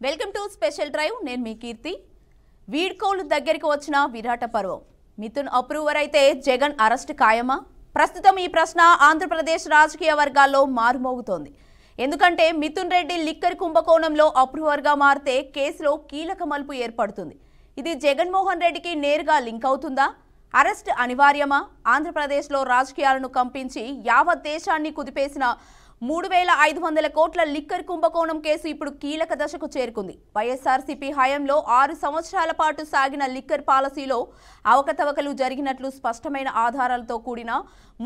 Welcome to special drive. నేను మీ కీర్తి. వీడ్కోలు దగ్గరికి వచ్చిన విరాట పర్వం. మిథున్ అప్రూవర్ అయితే జగన్ అరెస్ట్ ఖాయమా? ప్రస్తుతం ఈ ప్రశ్న ఆంధ్రప్రదేశ్ రాజకీయ వర్గాల్లో మారుమోగుతోంది. ఎందుకంటే మిథున్ రెడ్డి లిక్కర్ కుంభకోణంలో అప్రూవర్గా మారితే కేసులో కీలక మలుపు ఏర్పడుతుంది. ఇది జగన్మోహన్ రెడ్డికి నేరుగా లింక్ అవుతుందా? అరెస్ట్ అనివార్యమా? ఆంధ్రప్రదేశ్లో రాజకీయాలను కంపించి యావత్ దేశాన్ని కుదిపేసిన 3,500 కోట్ల లిక్కర్ కుంభకోణం కేసు ఇప్పుడు కీలక దశకు చేరుకుంది. వైఎస్ఆర్సీపీ హయాంలో 6 సంవత్సరాల పాటు సాగిన లిక్కర్ పాలసీలో అవకతవకలు జరిగినట్లు స్పష్టమైన ఆధారాలతో కూడిన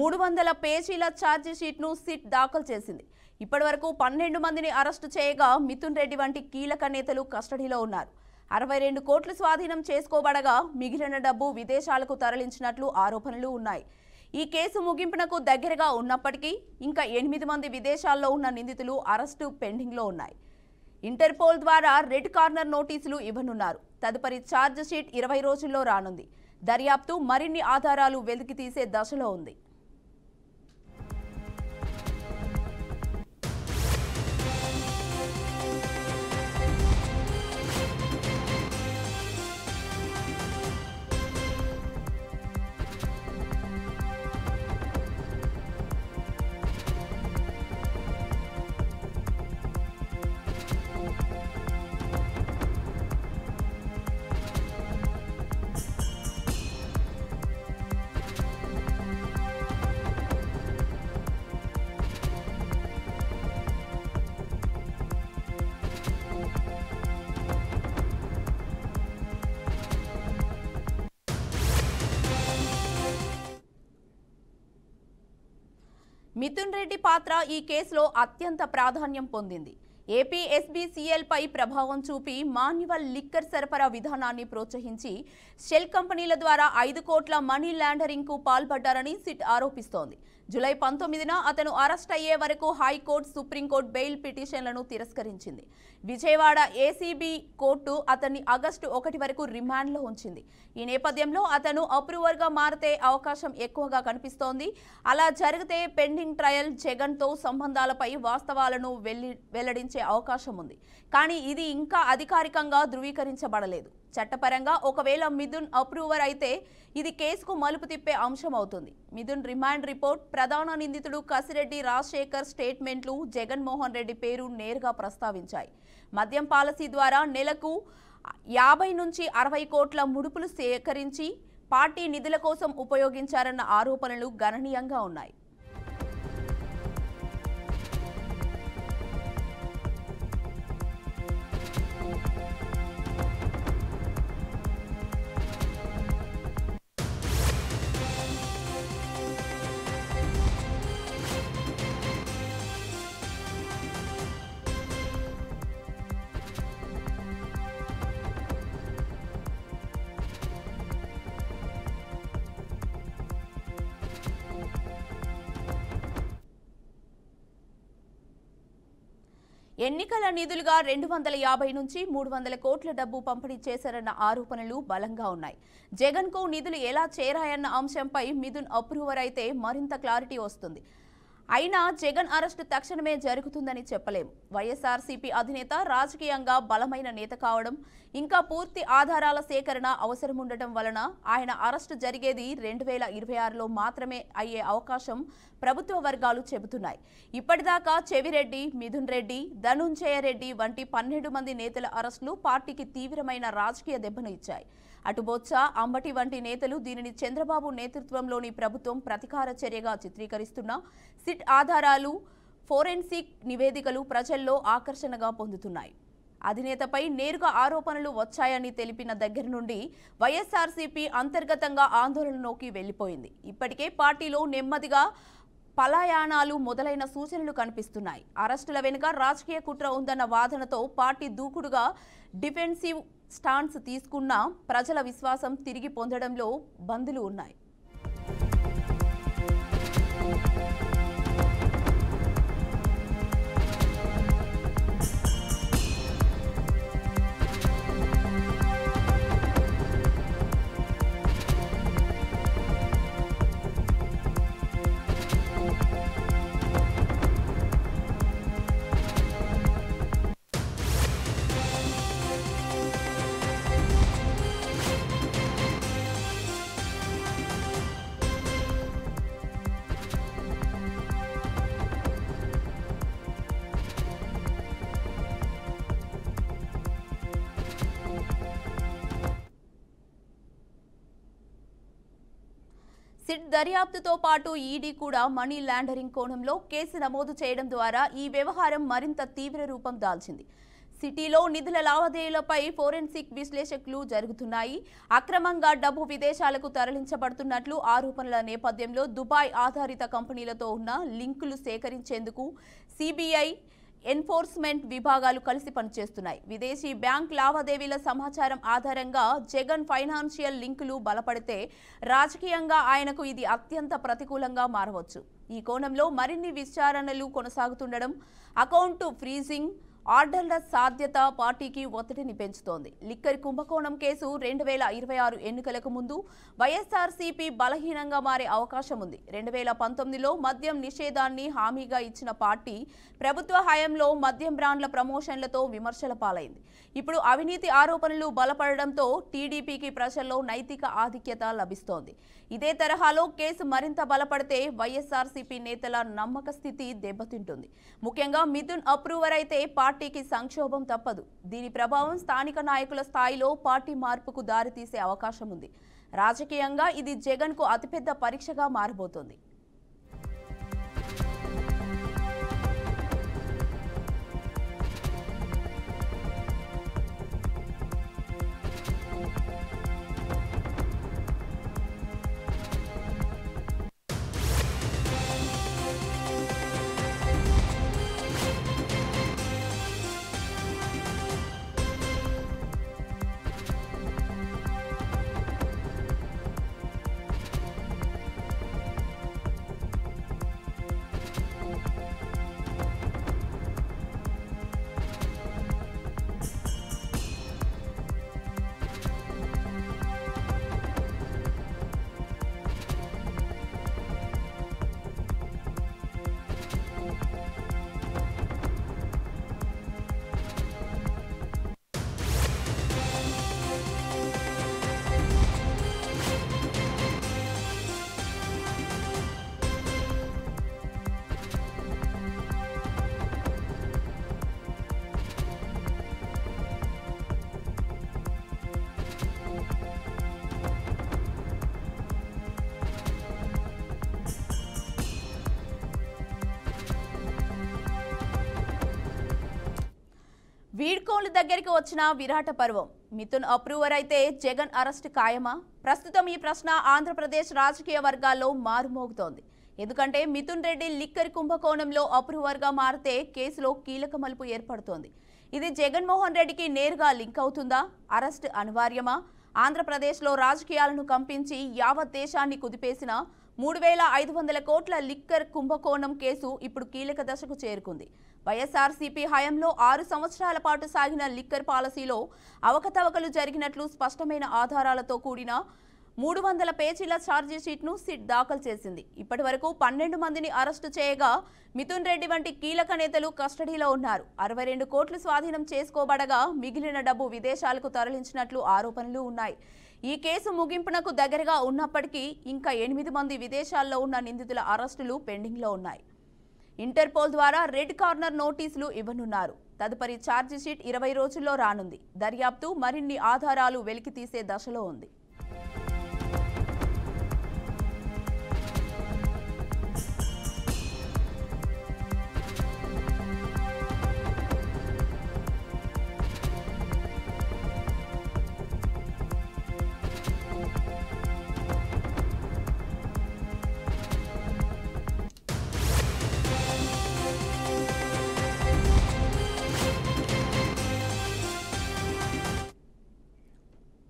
300 పేజీల ఛార్జిషీట్ను సిట్ దాఖలు చేసింది. ఇప్పటివరకు 12 మందిని అరెస్టు చేయగా మిథున్ రెడ్డి వంటి కీలక నేతలు కస్టడీలో ఉన్నారు. 62 కోట్లు స్వాధీనం చేసుకోబడగా మిగిలిన డబ్బు విదేశాలకు తరలించినట్లు ఆరోపణలు ఉన్నాయి. ఈ కేసు ముగింపునకు దగ్గరగా ఉన్నప్పటికీ ఇంకా 8 మంది విదేశాల్లో ఉన్న నిందితులు అరెస్టు పెండింగ్లో ఉన్నాయి. ఇంటర్పోల్ ద్వారా రెడ్ కార్నర్ నోటీసులు ఇవ్వనున్నారు. తదుపరి ఛార్జ్ షీట్ 20 రోజుల్లో రానుంది. దర్యాప్తు మరిన్ని ఆధారాలు వెలికి తీసే దశలో ఉంది. మిథున్ రెడ్డి పాత్ర ఈ కేసులో అత్యంత ప్రాధాన్యం పొందింది. ఏపీ ఎస్బీసీఎల్ పై ప్రభావం చూపి మాన్యువల్ లిక్కర్ సరఫరా విధానాన్ని ప్రోత్సహించి షెల్ కంపెనీల ద్వారా 5 కోట్ల మనీ లాండరింగ్ కు పాల్పడ్డారని సిట్ ఆరోపిస్తోంది. జూలై 19న అతను అరెస్ట్ అయ్యే వరకు హైకోర్టు, సుప్రీంకోర్టు బెయిల్ పిటిషన్లను తిరస్కరించింది. విజయవాడ ఏసీబీ కోర్టు అతన్ని ఆగస్టు 1 వరకు రిమాండ్లో ఉంచింది. ఈ నేపథ్యంలో అతను అప్రూవర్గా మారితే అవకాశం ఎక్కువగా కనిపిస్తోంది. అలా జరిగితే పెండింగ్ ట్రయల్ జగన్తో సంబంధాలపై వాస్తవాలను వెల్లడించే అవకాశం ఉంది. కానీ ఇది ఇంకా అధికారికంగా ధృవీకరించబడలేదు. చట్టపరంగా ఒకవేళ మిథున్ అప్రూవర్ అయితే ఇది కేసుకు మలుపు తిప్పే అంశం అవుతుంది. మిథున్ రిమాండ్ రిపోర్ట్, ప్రధాన నిందితుడు కసిరెడ్డి రాజశేఖర్ స్టేట్మెంట్లు జగన్మోహన్ రెడ్డి పేరు నేరుగా ప్రస్తావించాయి. మద్యం పాలసీ ద్వారా నెలకు 50 నుంచి 60 కోట్ల ముడుపులు సేకరించి పార్టీ నిధుల కోసం ఉపయోగించారన్న ఆరోపణలు గణనీయంగా ఉన్నాయి. ఎన్నికల నిధులుగా 250 నుంచి 300 కోట్ల డబ్బు పంపిణీ చేశారన్న ఆరోపణలు బలంగా ఉన్నాయి. జగన్కు నిధులు ఎలా చేరాయన్న అంశంపై మిథున్ అప్రూవర్ అయితే మరింత క్లారిటీ వస్తుంది. అయినా జగన్ అరెస్టు తక్షణమే జరుగుతుందని చెప్పలేం. వైఎస్ఆర్సీపీ అధినేత రాజకీయంగా బలమైన నేత కావడం, ఇంకా పూర్తి ఆధారాల సేకరణ అవసరముండటం వలన ఆయన అరెస్టు జరిగేది 2026లో మాత్రమే అయ్యే అవకాశం ప్రభుత్వ వర్గాలు చెబుతున్నాయి. ఇప్పటిదాకా చెవిరెడ్డి, మిథున్ రెడ్డి, ధనుంజయ రెడ్డి వంటి 12 మంది నేతల అరెస్టులు పార్టీకి తీవ్రమైన రాజకీయ దెబ్బను ఇచ్చాయి. అటు బొత్స, అంబటి వంటి నేతలు దీనిని చంద్రబాబు నేతృత్వంలోని ప్రభుత్వం ప్రతీకార చర్యగా చిత్రీకరిస్తున్న సిట్ ఆధారాలు, ఫోరెన్సిక్ నివేదికలు ప్రజల్లో ఆకర్షణగా పొందుతున్నాయి. అధినేతపై నేరుగా ఆరోపణలు వచ్చాయని తెలిపిన దగ్గర నుండి వైఎస్ఆర్సీపీ అంతర్గతంగా ఆందోళనలోకి వెళ్లిపోయింది. ఇప్పటికే పార్టీలో నెమ్మదిగా పలాయనాలు మొదలైన సూచనలు కనిపిస్తున్నాయి. అరెస్టుల వెనుక రాజకీయ కుట్ర ఉందన్న వాదనతో పార్టీ దూకుడుగా డిఫెన్సివ్ స్టాన్స్ తీసుకున్న ప్రజల విశ్వాసం తిరిగి పొందడంలో బందులు ఉన్నాయి. సిట్ దర్యాప్తుతో పాటు ఈడీ కూడా మనీ లాండరింగ్ కోణంలో కేసు నమోదు చేయడం ద్వారా ఈ వ్యవహారం మరింత తీవ్ర రూపం దాల్చింది. సిటీలో నిధుల లావాదేవీలపై ఫోరెన్సిక్ విశ్లేషకులు జరుగుతున్నాయి. అక్రమంగా డబ్బు విదేశాలకు తరలించబడుతున్నట్లు ఆరోపణల నేపథ్యంలో దుబాయ్ ఆధారిత కంపెనీలతో ఉన్న లింకులు సేకరించేందుకు సిబిఐ, ఎన్ఫోర్స్మెంట్ విభాగాలు కలిసి పనిచేస్తున్నాయి. విదేశీ బ్యాంక్ లావాదేవీల సమాచారం ఆధారంగా జగన్ ఫైనాన్షియల్ లింకులు బలపడితే రాజకీయంగా ఆయనకు ఇది అత్యంత ప్రతికూలంగా మారవచ్చు. ఈ కోణంలో మరిన్ని విచారణలు కొనసాగుతుండడం, అకౌంట్ ఫ్రీజింగ్ ఆర్డర్ల సాధ్యత పార్టీకి ఒత్తిడిని పెంచుతోంది. లిక్కర్ కుంభకోణం కేసు 2026 ఎన్నికలకు ముందు వైఎస్ఆర్సీపీ బలహీనంగా మారే అవకాశం ఉంది. 2019లో మద్యం నిషేధాన్ని హామీగా ఇచ్చిన పార్టీ ప్రభుత్వ హయాంలో మద్యం బ్రాండ్ల ప్రమోషన్లతో విమర్శల పాలైంది. ఇప్పుడు అవినీతి ఆరోపణలు బలపడడంతో టీడీపీకి ప్రజల్లో నైతిక ఆధిక్యత లభిస్తోంది. ఇదే తరహాలో కేసు మరింత బలపడితే వైఎస్ఆర్సీపీ నేతల నమ్మక స్థితి దెబ్బతింటుంది. ముఖ్యంగా మిథున్ అప్రూవర్ అయితే పార్టీకి సంక్షోభం తప్పదు. దీని ప్రభావం స్థానిక నాయకుల స్థాయిలో పార్టీ మార్పుకు దారితీసే అవకాశం ఉంది. రాజకీయంగా ఇది జగన్కు అతిపెద్ద పరీక్షగా మారబోతోంది. వీడ్కోలు దగ్గరికి వచ్చిన విరాట పర్వం. మిథున్ అప్రూవర్ అయితే జగన్ అరెస్ట్ ఖాయమా? ప్రస్తుతం ఈ ప్రశ్న ఆంధ్రప్రదేశ్ రాజకీయ వర్గాల్లో మారుమోగుతోంది. ఎందుకంటే మిథున్ రెడ్డి లిక్కర్ కుంభకోణంలో అప్రూవర్గా మారితే కేసులో కీలక మలుపు ఏర్పడుతోంది. ఇది జగన్మోహన్ రెడ్డికి నేరుగా లింక్ అవుతుందా? అరెస్ట్ అనివార్యమా? ఆంధ్రప్రదేశ్లో రాజకీయాలను కంపించి యావత్ దేశాన్ని కుదిపేసిన 3,500 కోట్ల లిక్కర్ కుంభకోణం కేసు ఇప్పుడు కీలక దశకు చేరుకుంది. వైఎస్ఆర్సీపీ హయాంలో 6 సంవత్సరాల పాటు సాగిన లిక్కర్ పాలసీలో అవకతవకలు జరిగినట్లు స్పష్టమైన ఆధారాలతో కూడిన 300 పేజీల ఛార్జిషీట్ను సిట్ దాఖలు చేసింది. ఇప్పటి వరకు 12 మందిని అరెస్టు చేయగా మిథున్ రెడ్డి వంటి కీలక నేతలు కస్టడీలో ఉన్నారు. 62 కోట్లు స్వాధీనం చేసుకోబడగా మిగిలిన డబ్బు విదేశాలకు తరలించినట్లు ఆరోపణలు ఉన్నాయి. ఈ కేసు ముగింపునకు దగ్గరగా ఉన్నప్పటికీ ఇంకా 8 మంది విదేశాల్లో ఉన్న నిందితుల అరెస్టులు పెండింగ్లో ఉన్నాయి. ఇంటర్పోల్ ద్వారా రెడ్ కార్నర్ నోటీసులు ఇవ్వనున్నారు. తదుపరి ఛార్జిషీట్ 20 రోజుల్లో రానుంది. దర్యాప్తు మరిన్ని ఆధారాలు వెలికితీసే దశలో ఉంది.